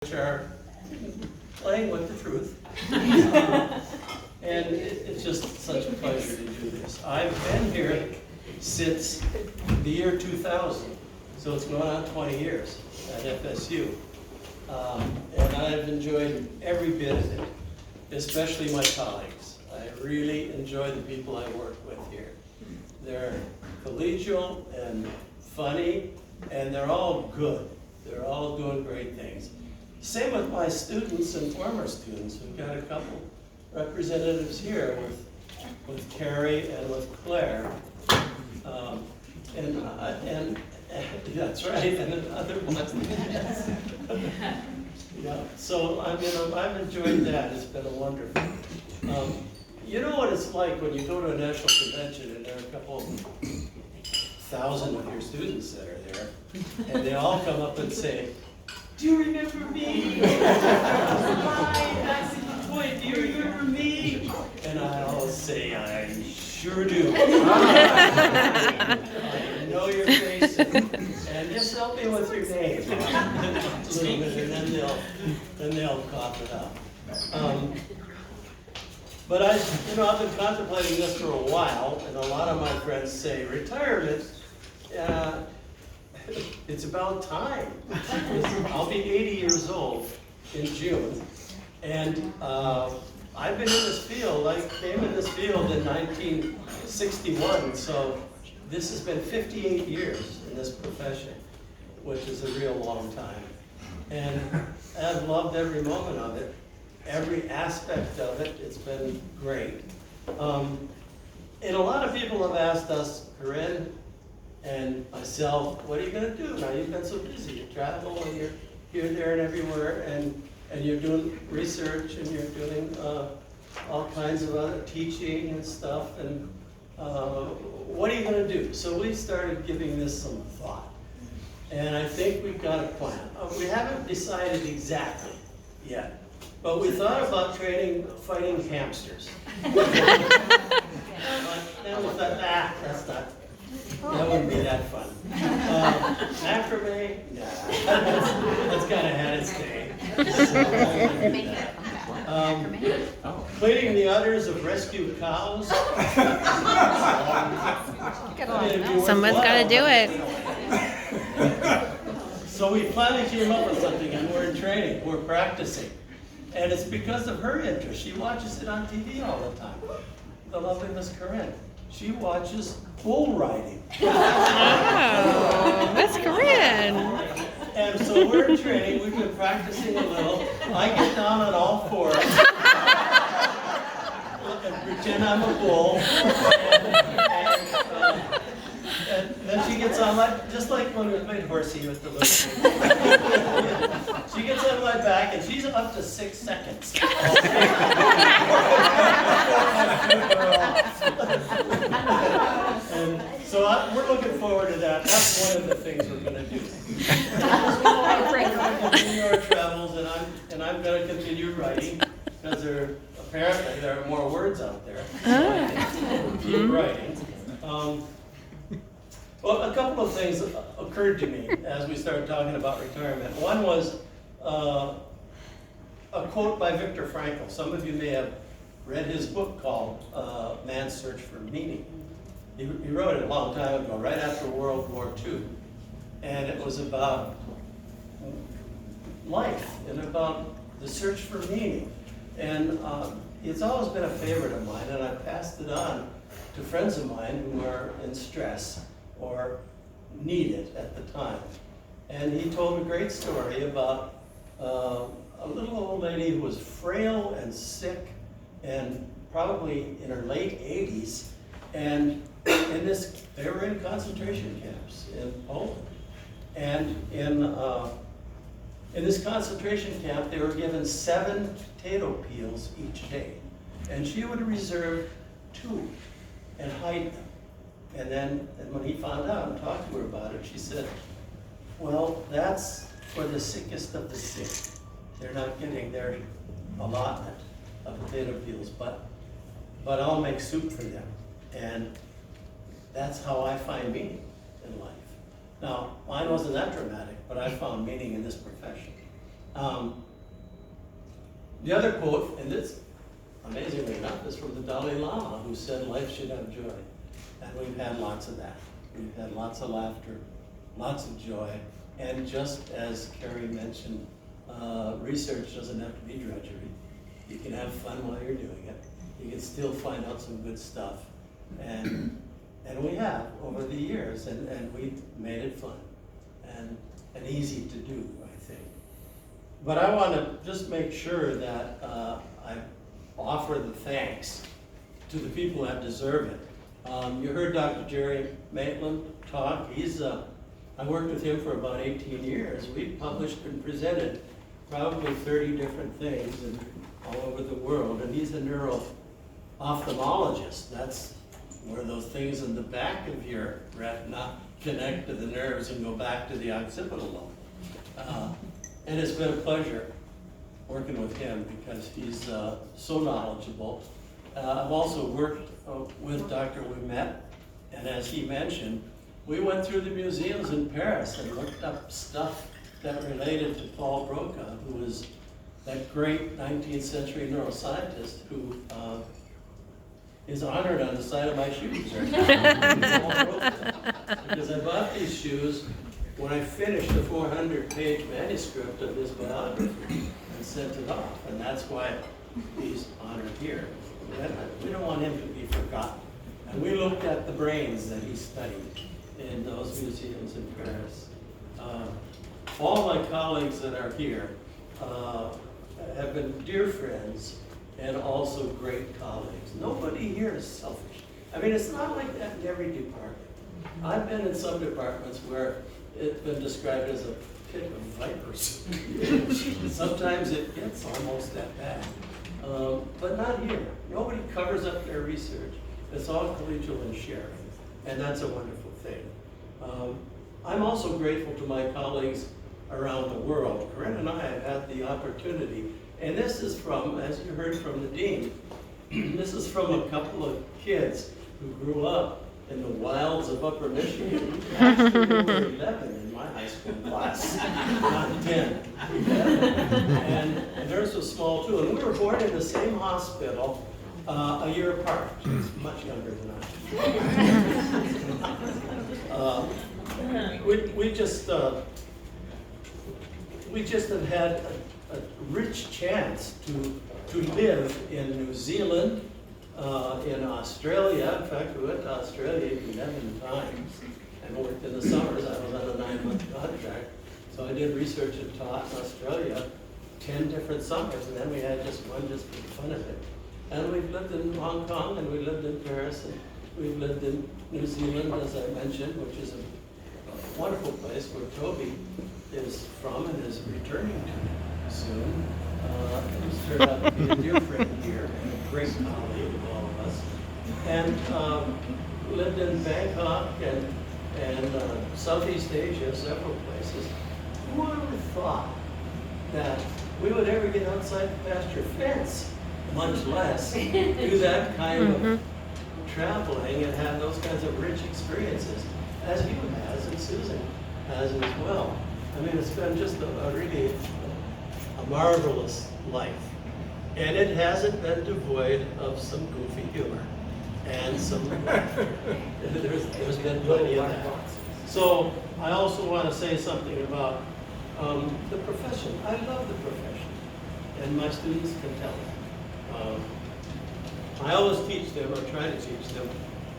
which are playing with the truth. And it's just such a pleasure to do this. I've been here since the year 2000, so it's going on 20 years at FSU. And I've enjoyed every bit of it, especially my colleagues. I really enjoy the people I work with here. They're collegial and funny, and they're all good. They're all doing great things. Same with my students and former students. We've got a couple representatives here with Carrie and with Claire. And that's right, and another one. Yeah, so I've enjoyed that. It's been a wonderful. You know what it's like when you go to a national convention and there are a couple thousand of your students that are there, and they all come up and say, "Do you remember me? Boy, do you remember me?" And I always say, "I sure do." I know your face, and just help me with your name. Just a little bit, and then they'll cough it out. But I've been contemplating this for a while, and a lot of my friends say, retirement, it's about time. I'll be 80 years old in June, and I've been in this field. I came in this field in 1961, so this has been 58 years in this profession, which is a real long time. And I've loved every moment of it, every aspect of it. It's been great. And a lot of people have asked us, Corinne and myself, what are you going to do now? You've been so busy. You travel and you're here, there, and everywhere, and you're doing research and you're doing all kinds of other teaching and stuff. And what are you going to do? So we started giving this some thought. And I think we've got a plan. We haven't decided exactly yet, but we thought about fighting hamsters. Then we thought, that wouldn't be that fun. Macrame? Nah, that's kind of had its day. Cleaning the udders of rescued cows. Someone's got to do it. So we finally came up with something, and we're in training. We're practicing. And it's because of her interest. She watches it on TV all the time. The lovely Miss Corinne. She watches bull riding. Oh, that's Corinne. And so we're in training. We've been practicing a little. I get down on all fours and pretend I'm a bull. And then she gets on just like when we played horsey with the little kid. She gets on my back and she's up to 6 seconds. And so we're looking forward to that. That's one of the things we're going to do. We're going to continue our travels, and I'm going to continue writing, because apparently there are more words out there. So keep writing. Well, a couple of things occurred to me as we started talking about retirement. One was a quote by Viktor Frankl. Some of you may have read his book called Man's Search for Meaning. He wrote it a long time ago, right after World War II. And it was about life and about the search for meaning. And it's always been a favorite of mine, and I passed it on to friends of mine who are in stress or need it at the time. And he told a great story about a little old lady who was frail and sick and probably in her late 80s. And they were in concentration camps in Poland. And in this concentration camp, they were given 7 potato peels each day. And she would reserve 2 and hide them. And when he found out and talked to her about it, she said, well, that's for the sickest of the sick. They're not getting their allotment of potato peels, but I'll make soup for them. And that's how I find meaning in life. Now, mine wasn't that dramatic, but I found meaning in this profession. The other quote, and this, amazingly enough, is from the Dalai Lama, who said life should have joy. And we've had lots of that. We've had lots of laughter, lots of joy. And just as Carrie mentioned, research doesn't have to be drudgery. You can have fun while you're doing it. You can still find out some good stuff. And we have over the years, and we've made it fun and easy to do, I think. But I want to just make sure that I offer the thanks to the people that deserve it. You heard Dr. Jerry Maitland talk. I worked with him for about 18 years. We've published and presented probably 30 different things all over the world, and he's a neuro-ophthalmologist. That's where those things in the back of your retina connect to the nerves and go back to the occipital lobe. And it's been a pleasure working with him because he's so knowledgeable. I've also worked with Dr. Ouimet, and as he mentioned, we went through the museums in Paris and looked up stuff that related to Paul Broca, who was that great 19th century neuroscientist who is honored on the side of my shoes right now. Because I bought these shoes when I finished the 400-page manuscript of his biography and sent it off, and that's why he's honored here. We don't want him to be forgotten. And we looked at the brains that he studied in those museums in Paris. All my colleagues that are here have been dear friends and also great colleagues. Nobody here is selfish. I mean, it's not like that in every department. I've been in some departments where it's been described as a pit of vipers. Sometimes it gets almost that bad. But not here. Nobody covers up their research. It's all collegial and sharing, and that's a wonderful thing. I'm also grateful to my colleagues around the world. Corinne and I have had the opportunity, and this is from, as you heard from the dean, this is from a couple of kids who grew up in the wilds of Upper Michigan. Actually, there were 11 in my high school class, not 10. 11. And theirs was small too. And we were born in the same hospital a year apart. She's much younger than I. We just have had a rich chance to live in New Zealand, in Australia. In fact, we went to Australia 11 times and worked in the summers. I was on a 9-month contract. So I did research and taught in Australia 10 different summers, and then we had just one just for the fun of it. And we've lived in Hong Kong, and we lived in Paris, and we've lived in New Zealand, as I mentioned, which is a wonderful place where Toby is from and is returning to soon. He's turned out to be a dear friend here and a great colleague of all of us. And lived in Bangkok and Southeast Asia, several places. Who would have thought that we would ever get outside the pasture fence, much less do that kind of traveling and have those kinds of rich experiences, as you has and Susan has as well. I mean, it's been just a really marvelous life. And it hasn't been devoid of some goofy humor and some laughter. There's been plenty of that. So I also want to say something about the profession. I love the profession, and my students can tell that. I always teach them, or try to teach them,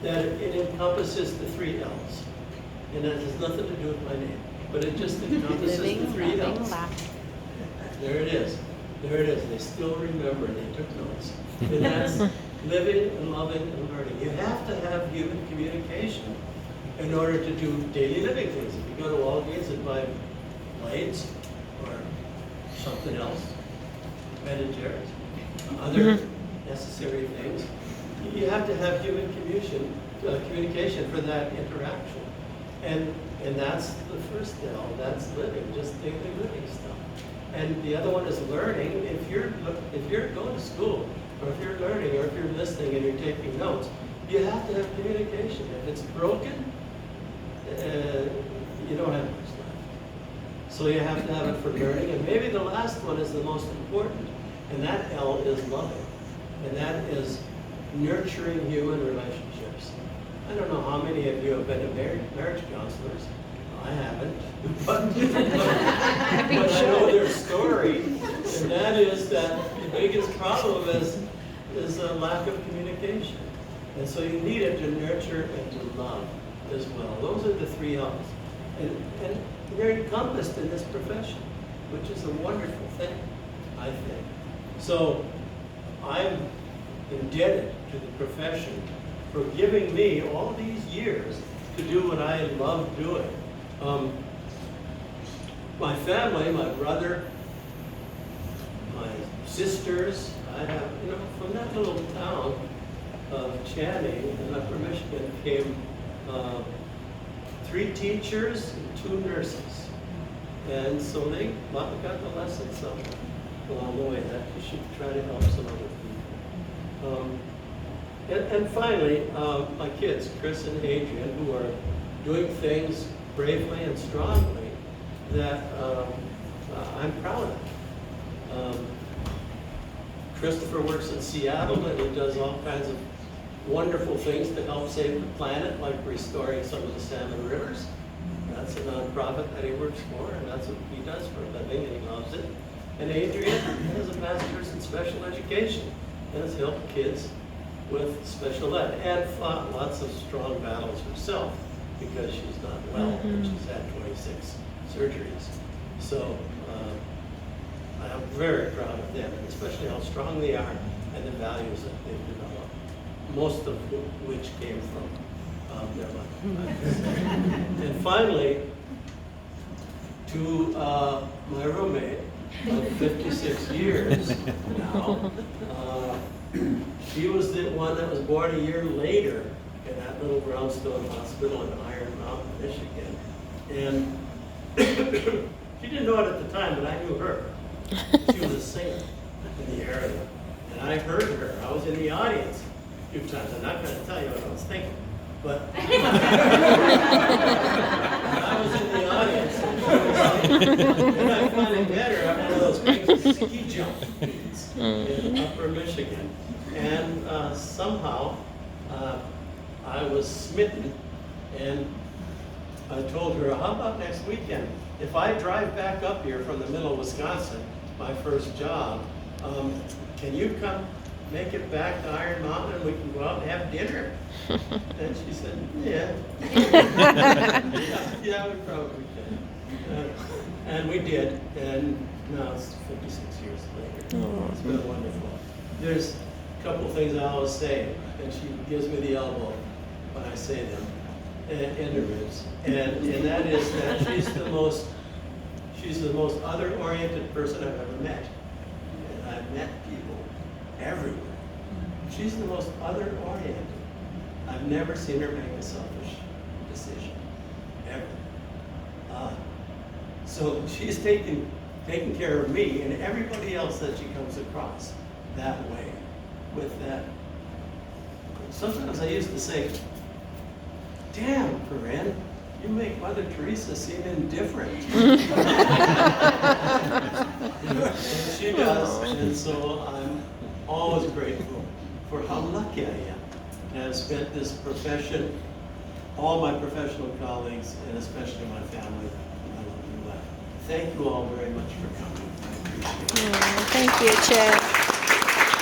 that it encompasses the 3 L's. And that has nothing to do with my name, but it just encompasses the 3 L's. There it is. There it is. They still remember. They took notes. And that's living and loving and learning. You have to have human communication in order to do daily living things. If you go to Walgreens and buy blades or something else, Ben and Jerry's, other necessary things, you have to have human communication for that interaction. And that's the first L, that's living, just daily living stuff. And the other one is learning. If you're going to school, or if you're learning, or if you're listening and you're taking notes, you have to have communication. If it's broken, you don't have much left. So you have to have it for learning, and maybe the last one is the most important, and that L is loving, and that is nurturing human relationships. I don't know how many of you have been to marriage counselors. I haven't, but I know their story, and that is that the biggest problem is a lack of communication. And so you need it to nurture and to love as well. Those are the three L's. And they're encompassed in this profession, which is a wonderful thing, I think. So I'm indebted to the profession for giving me all these years to do what I love doing. My family, my brother, my sisters, I have, from that little town of Channing in Upper Michigan came 3 teachers and 2 nurses. And so they got the lessons along the way that you should try to help some other people. And finally, my kids, Chris and Adrian, who are doing things bravely and strongly that I'm proud of. Christopher works in Seattle and he does all kinds of wonderful things to help save the planet, like restoring some of the salmon rivers. That's a nonprofit that he works for, and that's what he does for a living, and he loves it. And Adrian has a master's in special education and has helped kids with special ed and fought lots of strong battles herself because she's not well and she's had 26 surgeries. So I'm very proud of them, and especially how strong they are and the values that they've developed, most of which came from their mother. And finally, to my roommate of 56 years now, she was the one that was born a year later in that little brownstone hospital in Iron Mountain, Michigan. And she didn't know it at the time, but I knew her. She was a singer in the area. And I heard her. I was in the audience a few times. I'm not going to tell you what I was thinking, but I was in the audience and she was singing. And I finally met her at one of those big ski jump meets in Upper Michigan. And somehow I was smitten, and I told her, how about next weekend? If I drive back up here from the middle of Wisconsin, my first job, can you come make it back to Iron Mountain and we can go out and have dinner? And she said, yeah. Yeah, we probably can. And we did, and now it's 56 years later. It's been wonderful. There's a couple of things I always say, and she gives me the elbow when I say them, and the ribs. And that is that she's the most other-oriented person I've ever met. And I've met people everywhere. She's the most other-oriented. I've never seen her make a selfish decision, ever. So she's taking care of me and everybody else that she comes across that way, with that. Sometimes I used to say, damn, Corinne, you make Mother Teresa seem indifferent. And she does, and so I'm always grateful for how lucky I am to have spent this profession, all my professional colleagues, and especially my family, in my lovely life. Thank you all very much for coming. I appreciate it. Thank you, Chip.